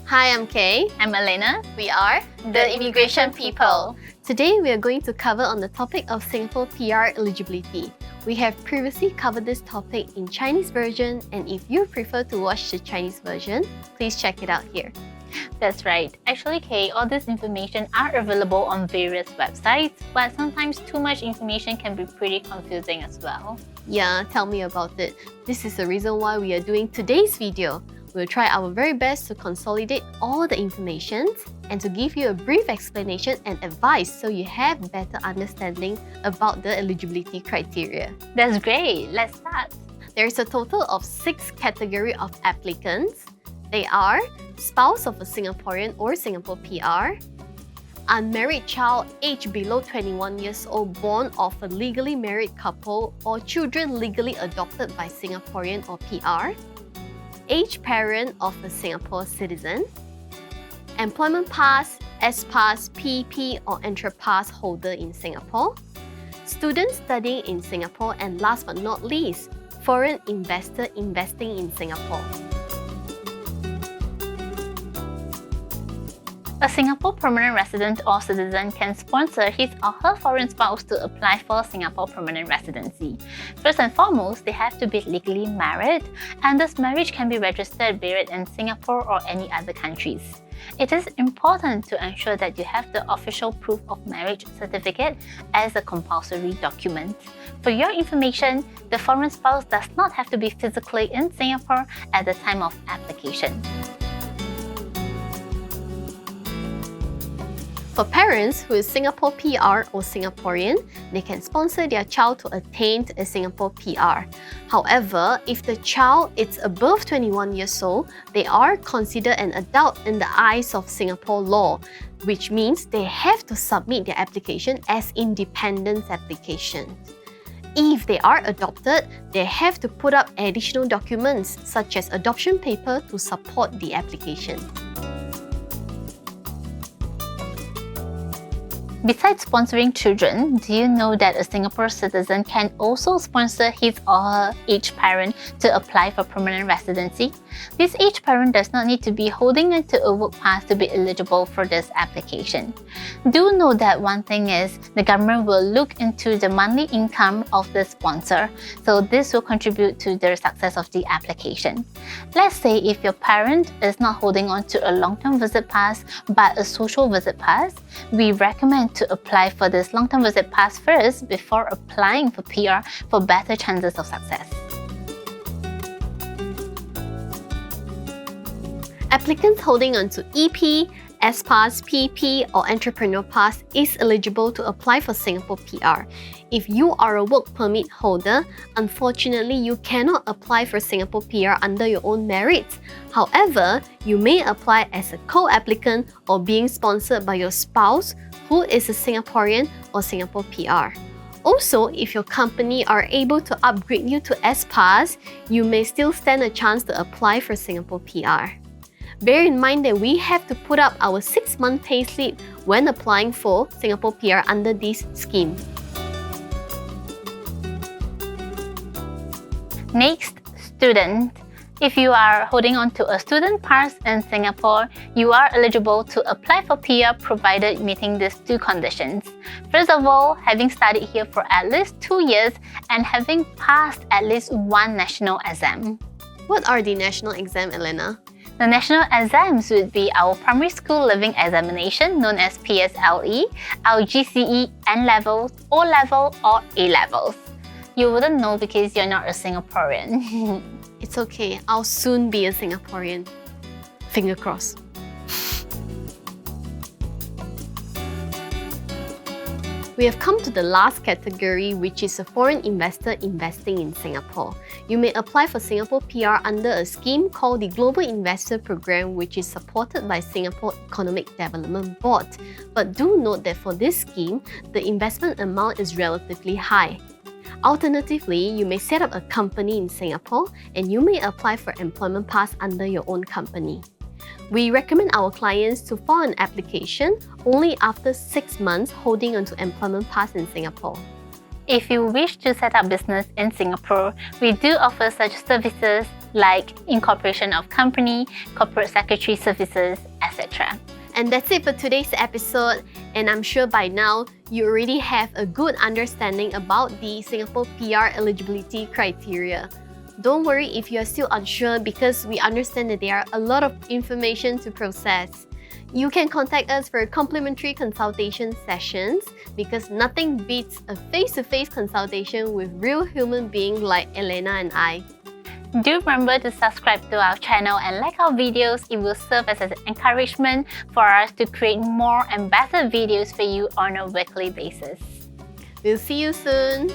Hi, I'm Kay. I'm Elena. We are The Immigration People. Today, we are going to cover on the topic of Singapore PR eligibility. We have previously covered this topic in Chinese version, and if you prefer to watch the Chinese version, please check it out here. That's right. Actually, Kay, all this information are available on various websites, but sometimes too much information can be pretty confusing as well. Yeah, tell me about it. This is the reason why we are doing today's video. We'll try our very best to consolidate all the information and to give you a brief explanation and advice so you have better understanding about the eligibility criteria. That's great. Let's start. There is a total of 6 categories of applicants. They are spouse of a Singaporean or Singapore PR, unmarried child aged below 21 years old born of a legally married couple or children legally adopted by Singaporean or PR, aged parent of a Singapore citizen, employment pass, S-Pass, PP or Entra-Pass holder in Singapore, students studying in Singapore, and last but not least, foreign investor investing in Singapore. A Singapore permanent resident or citizen can sponsor his or her foreign spouse to apply for Singapore permanent residency. First and foremost, they have to be legally married, and this marriage can be registered be it in Singapore or any other countries. It is important to ensure that you have the official proof of marriage certificate as a compulsory document. For your information, the foreign spouse does not have to be physically in Singapore at the time of application. For parents who is Singapore PR or Singaporean, they can sponsor their child to attain a Singapore PR. However, if the child is above 21 years old, they are considered an adult in the eyes of Singapore law, which means they have to submit their application as independent application. If they are adopted, they have to put up additional documents such as adoption paper to support the application. Besides sponsoring children, do you know that a Singapore citizen can also sponsor his or her aged parent to apply for permanent residency? This aged parent does not need to be holding onto a work pass to be eligible for this application. Do know that one thing is the government will look into the monthly income of the sponsor, so this will contribute to the success of the application. Let's say if your parent is not holding on to a long-term visit pass but a social visit pass, we recommend to apply for this long-term visit pass first before applying for PR for better chances of success. Applicants holding onto EP, S-Pass, PP or Entrepreneur Pass is eligible to apply for Singapore PR. If you are a work permit holder, unfortunately you cannot apply for Singapore PR under your own merits. However, you may apply as a co-applicant or being sponsored by your spouse who is a Singaporean or Singapore PR. Also, if your company are able to upgrade you to S-Pass, you may still stand a chance to apply for Singapore PR. Bear in mind that we have to put up our 6-month payslip when applying for Singapore PR under this scheme. Next, student. If you are holding on to a student pass in Singapore, you are eligible to apply for PR provided meeting these 2 conditions. First of all, having studied here for at least 2 years and having passed at least 1 national exam. What are the national exam, Elena? The national exams would be our primary school leaving examination known as PSLE, our GCE, N-levels, O-level or A-levels. You wouldn't know because you're not a Singaporean. It's okay, I'll soon be a Singaporean. Finger crossed. We have come to the last category, which is a foreign investor investing in Singapore. You may apply for Singapore PR under a scheme called the Global Investor Programme, which is supported by Singapore Economic Development Board. But do note that for this scheme, the investment amount is relatively high. Alternatively, you may set up a company in Singapore and you may apply for employment pass under your own company. We recommend our clients to file an application only after 6 months holding onto employment pass in Singapore. If you wish to set up business in Singapore, we do offer such services like incorporation of company, corporate secretary services, etc. And that's it for today's episode, and I'm sure by now you already have a good understanding about the Singapore PR eligibility criteria. Don't worry if you're still unsure, because we understand that there are a lot of information to process. You can contact us for complimentary consultation sessions, because nothing beats a face-to-face consultation with real human beings like Elena and I. Do remember to subscribe to our channel and like our videos. It will serve as an encouragement for us to create more and better videos for you on a weekly basis. We'll see you soon!